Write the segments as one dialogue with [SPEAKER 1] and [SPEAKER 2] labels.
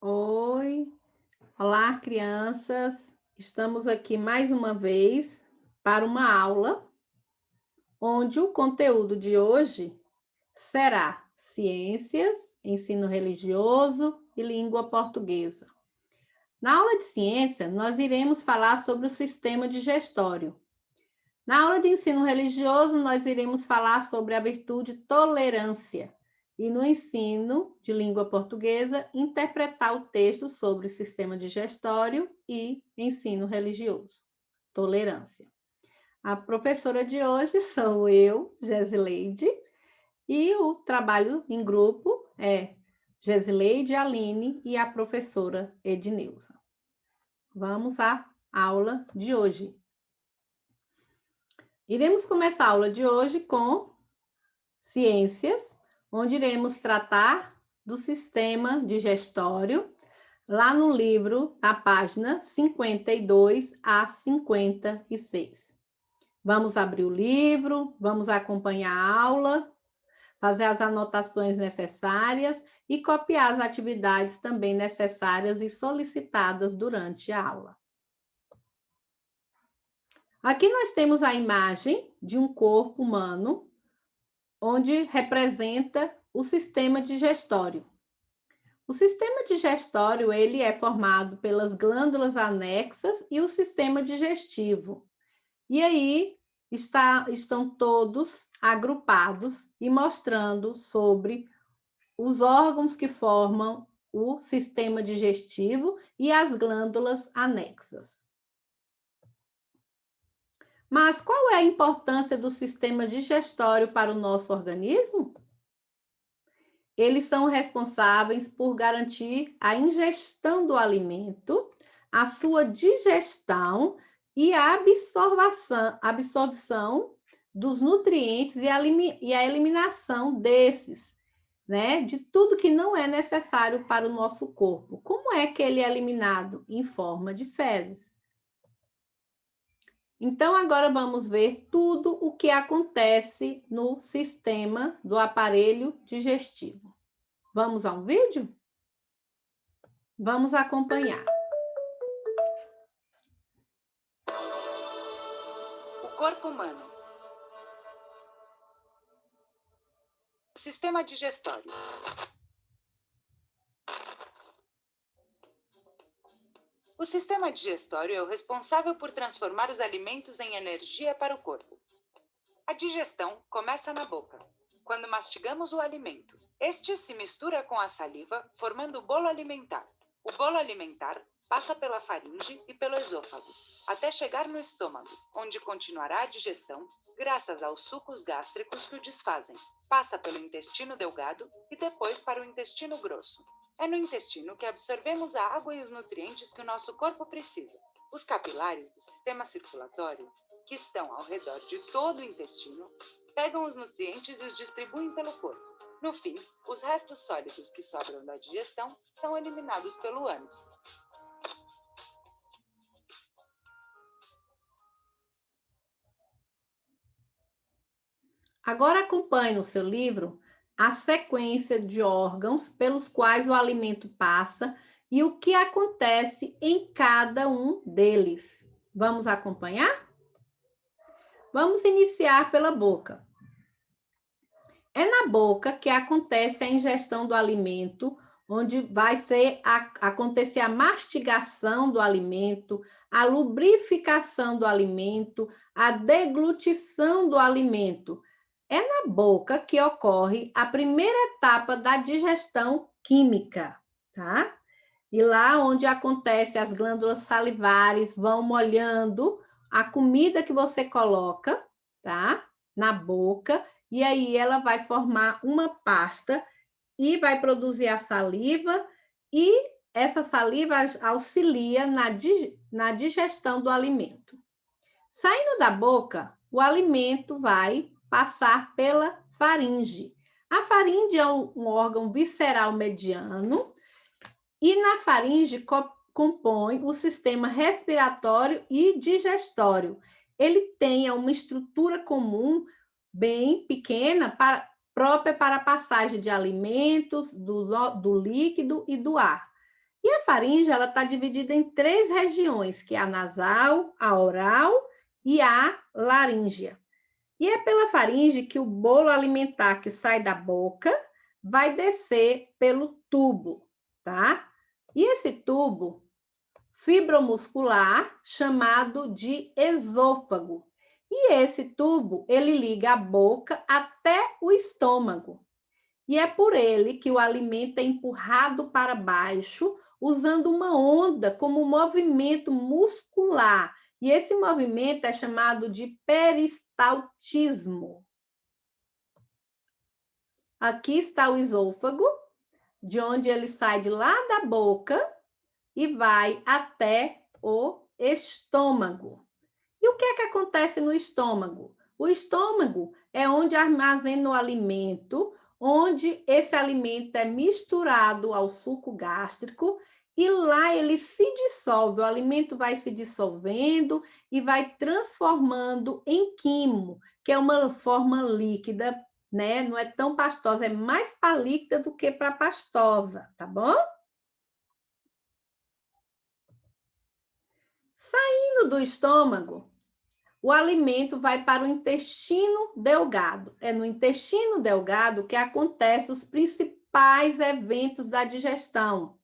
[SPEAKER 1] Oi, olá, crianças. Estamos aqui mais uma vez para uma aula onde o conteúdo de hoje será ciências, ensino religioso e língua portuguesa. Na aula de ciência, nós iremos falar sobre o sistema digestório. Na aula de ensino religioso, nós iremos falar sobre a virtude tolerância. E no ensino de língua portuguesa, interpretar o texto sobre o sistema digestório e ensino religioso. Tolerância. A professora de hoje sou eu, Gesileide, e o trabalho em grupo é Gesileide, Aline e a professora Edneuza. Vamos à aula de hoje. Iremos começar a aula de hoje com ciências, onde iremos tratar do sistema digestório, lá no livro, na página 52 a 56. Vamos abrir o livro, vamos acompanhar a aula, fazer as anotações necessárias e copiar as atividades também necessárias e solicitadas durante a aula. Aqui nós temos a imagem de um corpo humano, onde representa o sistema digestório. O sistema digestório, ele é formado pelas glândulas anexas e o sistema digestivo. E aí estão todos agrupados e mostrando sobre os órgãos que formam o sistema digestivo e as glândulas anexas. Mas qual é a importância do sistema digestório para o nosso organismo? Eles são responsáveis por garantir a ingestão do alimento, a sua digestão e a absorção dos nutrientes e a eliminação desses, né? De tudo que não é necessário para o nosso corpo. Como é que ele é eliminado? Em forma de fezes. Então, agora vamos ver tudo o que acontece no sistema do aparelho digestivo. Vamos a um vídeo? Vamos acompanhar.
[SPEAKER 2] O corpo humano. O sistema digestório. O sistema digestório é o responsável por transformar os alimentos em energia para o corpo. A digestão começa na boca, quando mastigamos o alimento. Este se mistura com a saliva, formando o bolo alimentar. O bolo alimentar passa pela faringe e pelo esôfago, até chegar no estômago, onde continuará a digestão, graças aos sucos gástricos que o desfazem. Passa pelo intestino delgado e depois para o intestino grosso. É no intestino que absorvemos a água e os nutrientes que o nosso corpo precisa. Os capilares do sistema circulatório, que estão ao redor de todo o intestino, pegam os nutrientes e os distribuem pelo corpo. No fim, os restos sólidos que sobram da digestão são eliminados pelo ânus.
[SPEAKER 1] Agora acompanhe no seu livro a sequência de órgãos pelos quais o alimento passa e o que acontece em cada um deles. Vamos acompanhar? Vamos iniciar pela boca. É na boca que acontece a ingestão do alimento, onde vai acontecer a mastigação do alimento, a lubrificação do alimento, a deglutição do alimento. É na boca que ocorre a primeira etapa da digestão química, tá? E lá onde acontece, as glândulas salivares vão molhando a comida que você coloca, tá? Na boca, e aí ela vai formar uma pasta e vai produzir a saliva, e essa saliva auxilia na digestão do alimento. Saindo da boca, o alimento vai passar pela faringe. A faringe é um órgão visceral mediano e na faringe compõe o sistema respiratório e digestório. Ele tem uma estrutura comum bem pequena, própria para a passagem de alimentos, do líquido e do ar. E a faringe, ela está dividida em 3 regiões, que é a nasal, a oral e a laríngea. E é pela faringe que o bolo alimentar que sai da boca vai descer pelo tubo, tá? E esse tubo fibromuscular, chamado de esôfago. E esse tubo, ele liga a boca até o estômago. E é por ele que o alimento é empurrado para baixo, usando uma onda como movimento muscular. E esse movimento é chamado de peristaltismo. Aqui está o esôfago, de onde ele sai de lá da boca e vai até o estômago. E o que é que acontece no estômago? O estômago é onde armazena o alimento, onde esse alimento é misturado ao suco gástrico e lá ele se dissolve, o alimento vai se dissolvendo e vai transformando em quimo, que é uma forma líquida, né? Não é tão pastosa, é mais para líquida do que para pastosa, tá bom? Saindo do estômago, o alimento vai para o intestino delgado. É no intestino delgado que acontecem os principais eventos da digestão.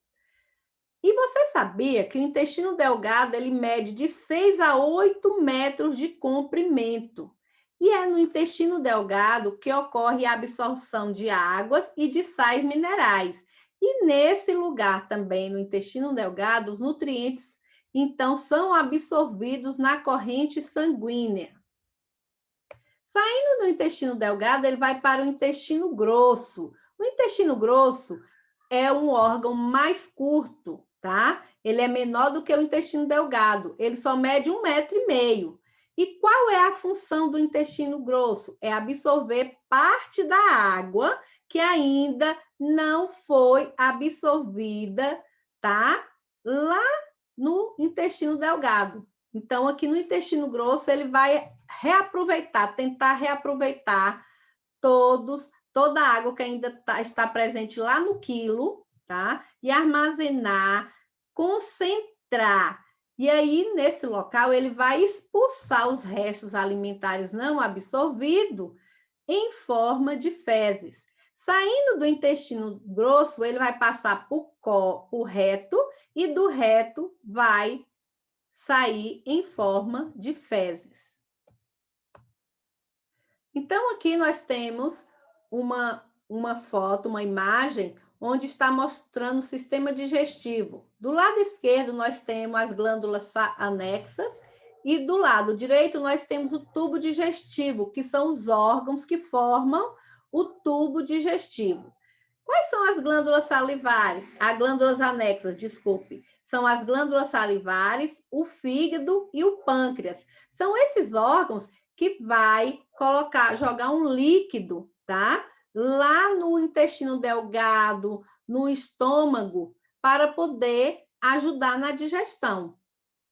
[SPEAKER 1] E você sabia que o intestino delgado ele mede de 6 a 8 metros de comprimento. E é no intestino delgado que ocorre a absorção de águas e de sais minerais. E nesse lugar também, no intestino delgado, os nutrientes, então, são absorvidos na corrente sanguínea. Saindo do intestino delgado, ele vai para o intestino grosso. O intestino grosso é um órgão mais curto, tá? Ele é menor do que o intestino delgado. Ele só mede 1,5 metro. E qual é a função do intestino grosso? É absorver parte da água que ainda não foi absorvida, tá? Lá no intestino delgado. Então, aqui no intestino grosso, ele vai reaproveitar, tentar reaproveitar toda a água que ainda está presente lá no quilo, tá? E armazenar, concentrar. E aí, nesse local, ele vai expulsar os restos alimentares não absorvidos em forma de fezes. Saindo do intestino grosso, ele vai passar por reto e do reto vai sair em forma de fezes. Então, aqui nós temos uma foto, uma imagem, onde está mostrando o sistema digestivo. Do lado esquerdo, nós temos as glândulas anexas e do lado direito, nós temos o tubo digestivo, que são os órgãos que formam o tubo digestivo. Quais são as glândulas salivares? As glândulas anexas, desculpe. São as glândulas salivares, o fígado e o pâncreas. São esses órgãos que vai jogar um líquido, tá? Lá no intestino delgado, no estômago, para poder ajudar na digestão.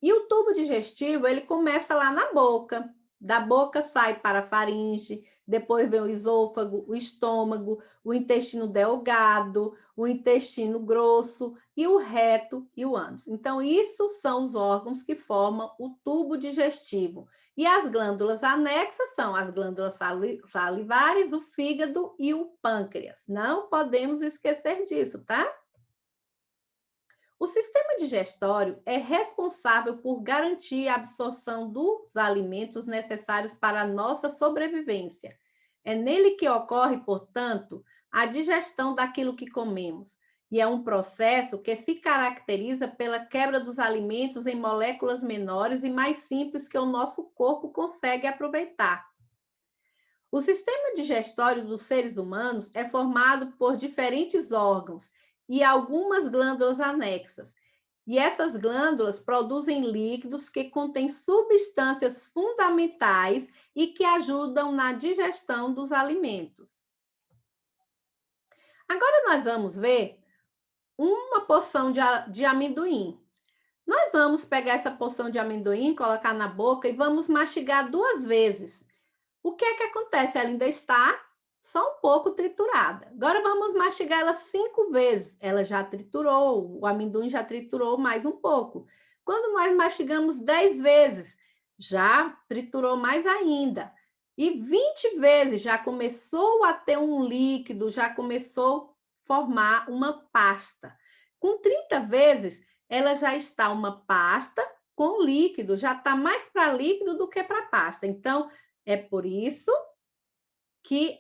[SPEAKER 1] E o tubo digestivo, ele começa lá na boca. Da boca sai para a faringe, depois vem o esôfago, o estômago, o intestino delgado, o intestino grosso e o reto e o ânus. Então, isso são os órgãos que formam o tubo digestivo. E as glândulas anexas são as glândulas salivares, o fígado e o pâncreas. Não podemos esquecer disso, tá? O sistema digestório é responsável por garantir a absorção dos alimentos necessários para a nossa sobrevivência. É nele que ocorre, portanto, a digestão daquilo que comemos. E é um processo que se caracteriza pela quebra dos alimentos em moléculas menores e mais simples que o nosso corpo consegue aproveitar. O sistema digestório dos seres humanos é formado por diferentes órgãos e algumas glândulas anexas. E essas glândulas produzem líquidos que contêm substâncias fundamentais e que ajudam na digestão dos alimentos. Agora nós vamos ver uma porção de amendoim. Nós vamos pegar essa porção de amendoim, colocar na boca e vamos mastigar 2 vezes. O que é que acontece? Ela ainda está só um pouco triturada. Agora vamos mastigar ela 5 vezes. Ela já triturou, o amendoim já triturou mais um pouco. Quando nós mastigamos 10 vezes, já triturou mais ainda. E 20 vezes já começou a ter um líquido, já começou a formar uma pasta. Com 30 vezes, ela já está uma pasta com líquido, já está mais para líquido do que para pasta. Então, é por isso que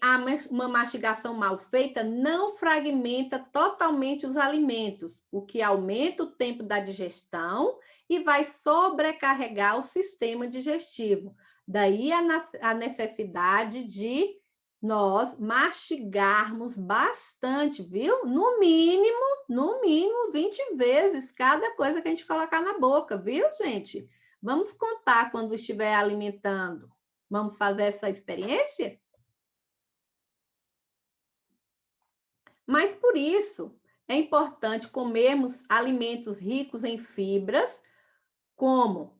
[SPEAKER 1] uma mastigação mal feita não fragmenta totalmente os alimentos, o que aumenta o tempo da digestão e vai sobrecarregar o sistema digestivo. Daí a necessidade de nós mastigarmos bastante, viu? No mínimo 20 vezes cada coisa que a gente colocar na boca, viu, gente? Vamos contar quando estiver alimentando. Vamos fazer essa experiência? Mas por isso é importante comermos alimentos ricos em fibras, como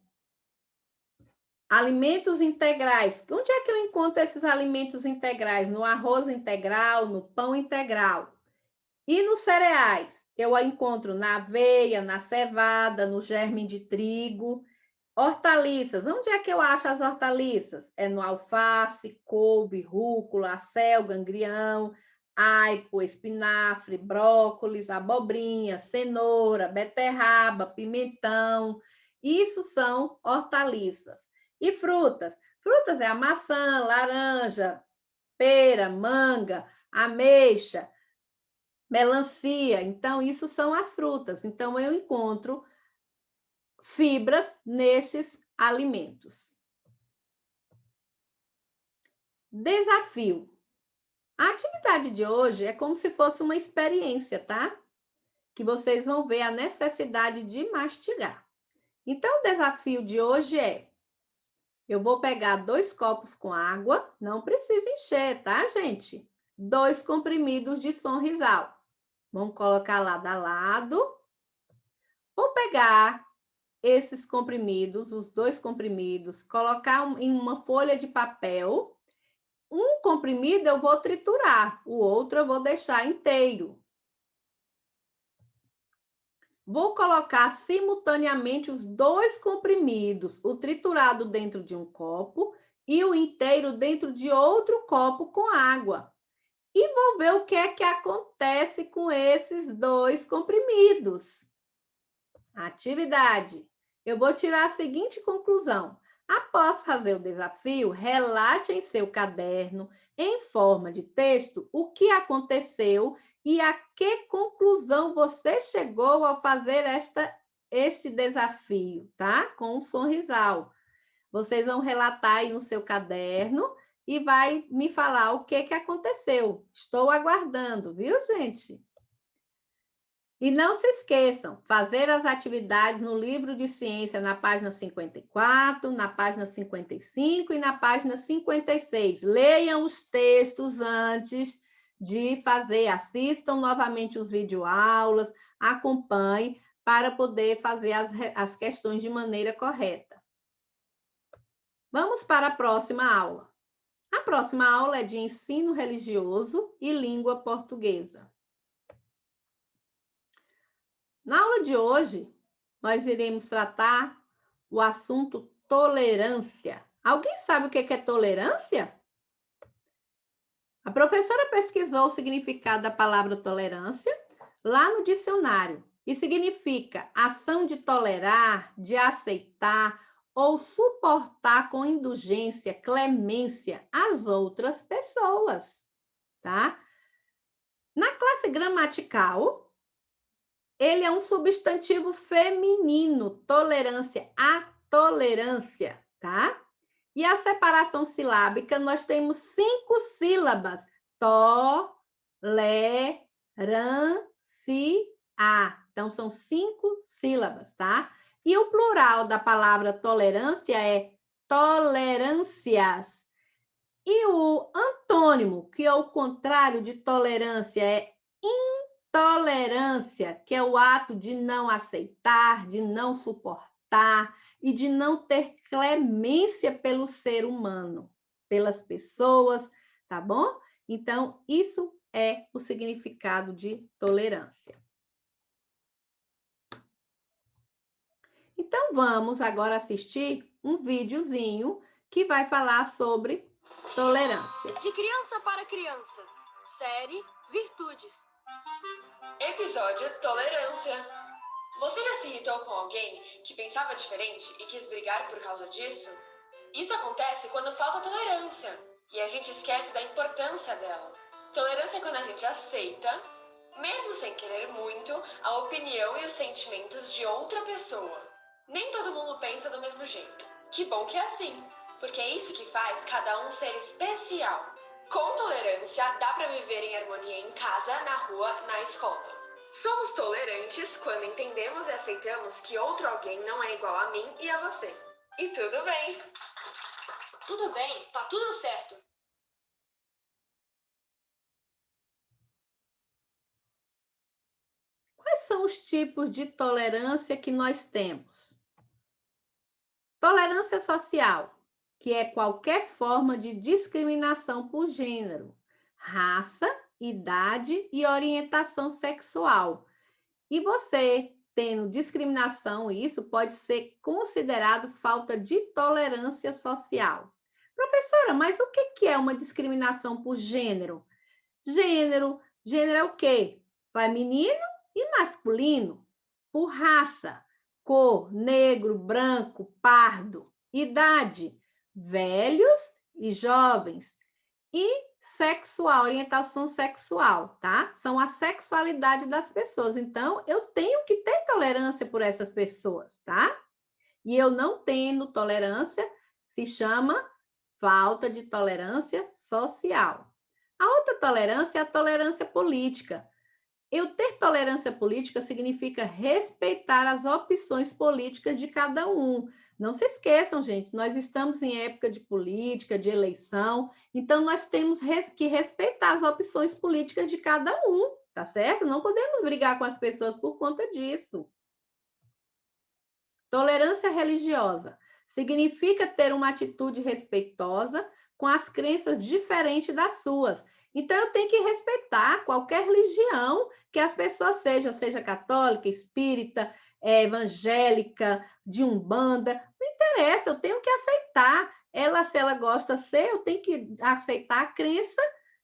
[SPEAKER 1] alimentos integrais. Onde é que eu encontro esses alimentos integrais? No arroz integral, no pão integral. E nos cereais? Eu a encontro na aveia, na cevada, no germe de trigo. Hortaliças. Onde é que eu acho as hortaliças? É no alface, couve, rúcula, acelga, agrião, aipo, espinafre, brócolis, abobrinha, cenoura, beterraba, pimentão. Isso são hortaliças. E frutas? Frutas é a maçã, laranja, pera, manga, ameixa, melancia. Então, isso são as frutas. Então, eu encontro fibras nestes alimentos. Desafio. A atividade de hoje é como se fosse uma experiência, tá? Que vocês vão ver a necessidade de mastigar. Então, o desafio de hoje é: eu vou pegar 2 copos com água, não precisa encher, tá, gente? 2 comprimidos de Sonrisal. Vamos colocar lado a lado. Vou pegar esses comprimidos, os 2 comprimidos, colocar em uma folha de papel. Um comprimido eu vou triturar, o outro eu vou deixar inteiro. Vou colocar simultaneamente os 2 comprimidos, o triturado dentro de um copo e o inteiro dentro de outro copo com água. E vou ver o que é que acontece com esses 2 comprimidos. Atividade. Eu vou tirar a seguinte conclusão. Após fazer o desafio, relate em seu caderno, em forma de texto, o que aconteceu e a que conclusão você chegou ao fazer este desafio, tá? Com um sorrisal. Vocês vão relatar aí no seu caderno e vai me falar o que aconteceu. Estou aguardando, viu, gente? E não se esqueçam, fazer as atividades no livro de ciência na página 54, na página 55 e na página 56. Leiam os textos antes de fazer, assistam novamente os videoaulas, acompanhem para poder fazer as questões de maneira correta. Vamos para a próxima aula. A próxima aula é de ensino religioso e língua portuguesa. Na aula de hoje, nós iremos tratar o assunto tolerância. Alguém sabe o que é tolerância? A professora pesquisou o significado da palavra tolerância lá no dicionário e significa ação de tolerar, de aceitar ou suportar com indulgência, clemência as outras pessoas, tá? Na classe gramatical, ele é um substantivo feminino, tolerância, a tolerância, tá? E a separação silábica, nós temos 5 sílabas. To-le-ran-ci-a. Então, são 5 sílabas, tá? E o plural da palavra tolerância é tolerâncias. E o antônimo, que é o contrário de tolerância, é intolerância, que é o ato de não aceitar, de não suportar e de não ter clemência pelo ser humano, pelas pessoas, tá bom? Então, isso é o significado de tolerância. Então, vamos agora assistir um videozinho que vai falar sobre tolerância.
[SPEAKER 3] De criança para criança. Série Virtudes.
[SPEAKER 4] Episódio Tolerância. Você já se irritou com alguém que pensava diferente e quis brigar por causa disso? Isso acontece quando falta tolerância e a gente esquece da importância dela. Tolerância é quando a gente aceita, mesmo sem querer muito, a opinião e os sentimentos de outra pessoa. Nem todo mundo pensa do mesmo jeito. Que bom que é assim, porque é isso que faz cada um ser especial. Com tolerância, dá para viver em harmonia em casa, na rua, na escola. Somos tolerantes quando entendemos e aceitamos que outro alguém não é igual a mim e a você. E tudo bem.
[SPEAKER 3] Tudo bem, tá tudo certo.
[SPEAKER 1] Quais são os tipos de tolerância que nós temos? Tolerância social, que é qualquer forma de discriminação por gênero, raça, idade e orientação sexual. E você tendo discriminação, isso pode ser considerado falta de tolerância social. Professora, mas o que é uma discriminação por gênero? Gênero é o quê? Feminino e masculino. Por raça, cor, negro, branco, pardo. Idade, velhos e jovens. E sexual, orientação sexual, tá? São a sexualidade das pessoas. Então, eu tenho que ter tolerância por essas pessoas, tá? E eu não tendo tolerância, se chama falta de tolerância social. A outra tolerância é a tolerância política. Eu ter tolerância política significa respeitar as opções políticas de cada um. Não se esqueçam, gente, nós estamos em época de política, de eleição, então nós temos que respeitar as opções políticas de cada um, tá certo? Não podemos brigar com as pessoas por conta disso. Tolerância religiosa significa ter uma atitude respeitosa com as crenças diferentes das suas. Então, eu tenho que respeitar qualquer religião que as pessoas sejam, seja católica, espírita, evangélica, de umbanda, não interessa, eu tenho que aceitar. Ela, se ela gosta de ser, eu tenho que aceitar a crença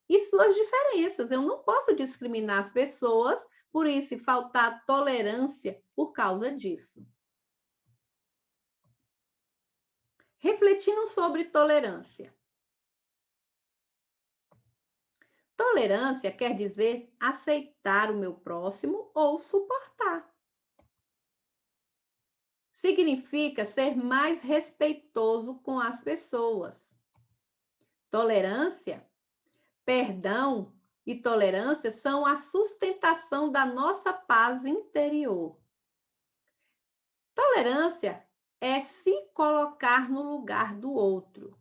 [SPEAKER 1] e suas diferenças. Eu não posso discriminar as pessoas por isso e faltar tolerância por causa disso. Refletindo sobre tolerância. Tolerância quer dizer aceitar o meu próximo ou suportar. Significa ser mais respeitoso com as pessoas. Tolerância, perdão e tolerância são a sustentação da nossa paz interior. Tolerância é se colocar no lugar do outro.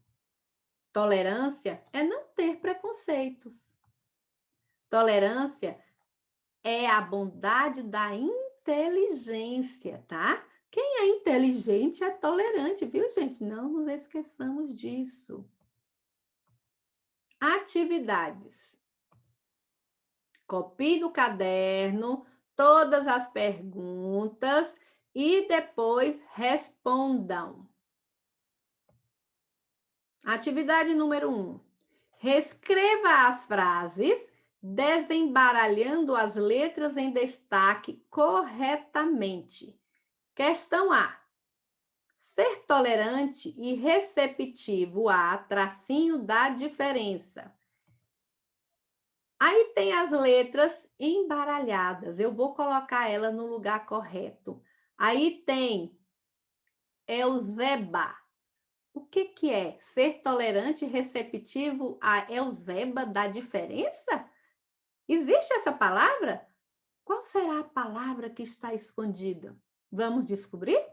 [SPEAKER 1] Tolerância é não ter preconceitos. Tolerância é a bondade da inteligência, tá? Quem é inteligente é tolerante, viu, gente? Não nos esqueçamos disso. Atividades. Copie do caderno todas as perguntas e depois respondam. Atividade número 1. Reescreva as frases desembaralhando as letras em destaque corretamente. Questão A. Ser tolerante e receptivo a tracinho da diferença. Aí tem as letras embaralhadas. Eu vou colocar ela no lugar correto. Aí tem Euseba. O que é? Ser tolerante e receptivo a Euseba da diferença? Existe essa palavra? Qual será a palavra que está escondida? Vamos descobrir?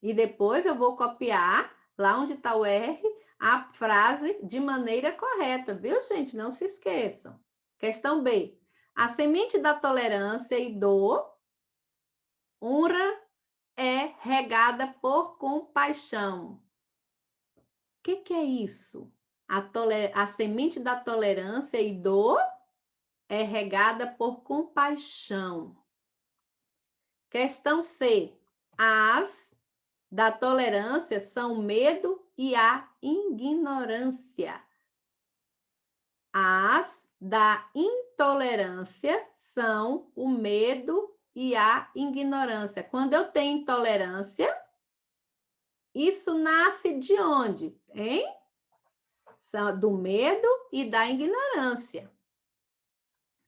[SPEAKER 1] E depois eu vou copiar, lá onde está o R, a frase de maneira correta, viu, gente? Não se esqueçam. Questão B. A semente da tolerância e do honra é regada por compaixão. O que é isso? A semente da tolerância e dor é regada por compaixão. Questão C. As da tolerância são o medo e a ignorância. As da intolerância são o medo e a ignorância. Quando eu tenho intolerância, isso nasce de onde, hein? Do medo e da ignorância.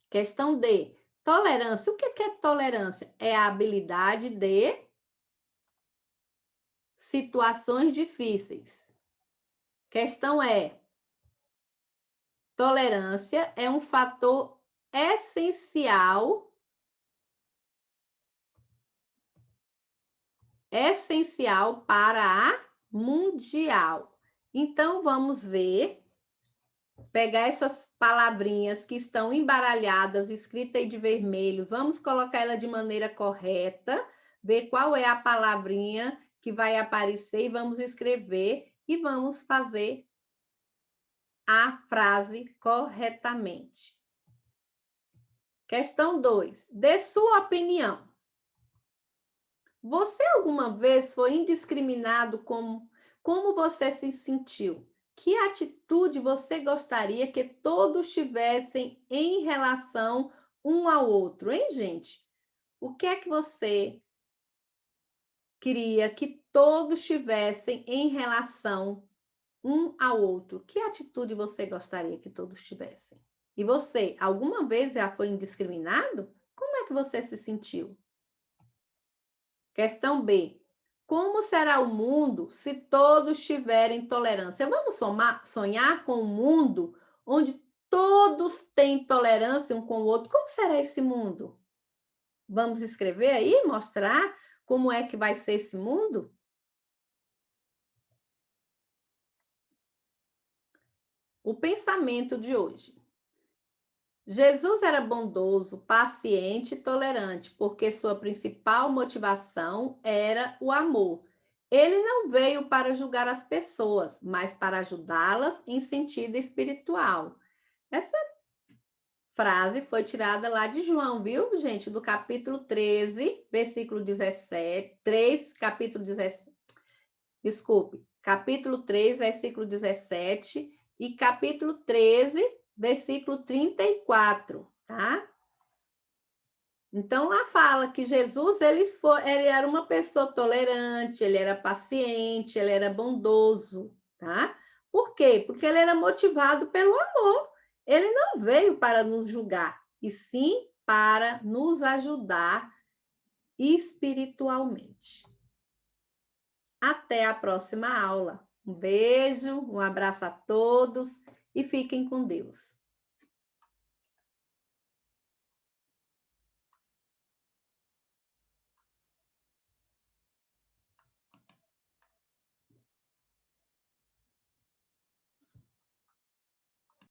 [SPEAKER 1] Questão D. Tolerância. O que é tolerância? É a habilidade de situações difíceis. Questão E. Tolerância é um fator essencial para a mundial. Então, vamos ver, pegar essas palavrinhas que estão embaralhadas, escritas aí de vermelho, vamos colocar ela de maneira correta, ver qual é a palavrinha que vai aparecer e vamos escrever e vamos fazer a frase corretamente. Questão 2. Dê sua opinião. Você alguma vez foi indiscriminado como você se sentiu? Que atitude você gostaria que todos tivessem em relação um ao outro, hein, gente? O que é que você queria que todos tivessem em relação um ao outro? Que atitude você gostaria que todos tivessem? E você, alguma vez já foi indiscriminado? Como é que você se sentiu? Questão B. Como será o mundo se todos tiverem tolerância? Vamos sonhar com um mundo onde todos têm tolerância um com o outro. Como será esse mundo? Vamos escrever aí, mostrar como é que vai ser esse mundo? O pensamento de hoje. Jesus era bondoso, paciente e tolerante, porque sua principal motivação era o amor. Ele não veio para julgar as pessoas, mas para ajudá-las em sentido espiritual. Essa frase foi tirada lá de João, viu, gente? Do capítulo 13, versículo 17. 3, capítulo 17. Desculpe, capítulo 3, versículo 17 e capítulo 13, versículo 34, tá? Então, lá fala que Jesus, ele era uma pessoa tolerante, ele era paciente, ele era bondoso, tá? Por quê? Porque ele era motivado pelo amor. Ele não veio para nos julgar, e sim para nos ajudar espiritualmente. Até a próxima aula. Um beijo, um abraço a todos e fiquem com Deus.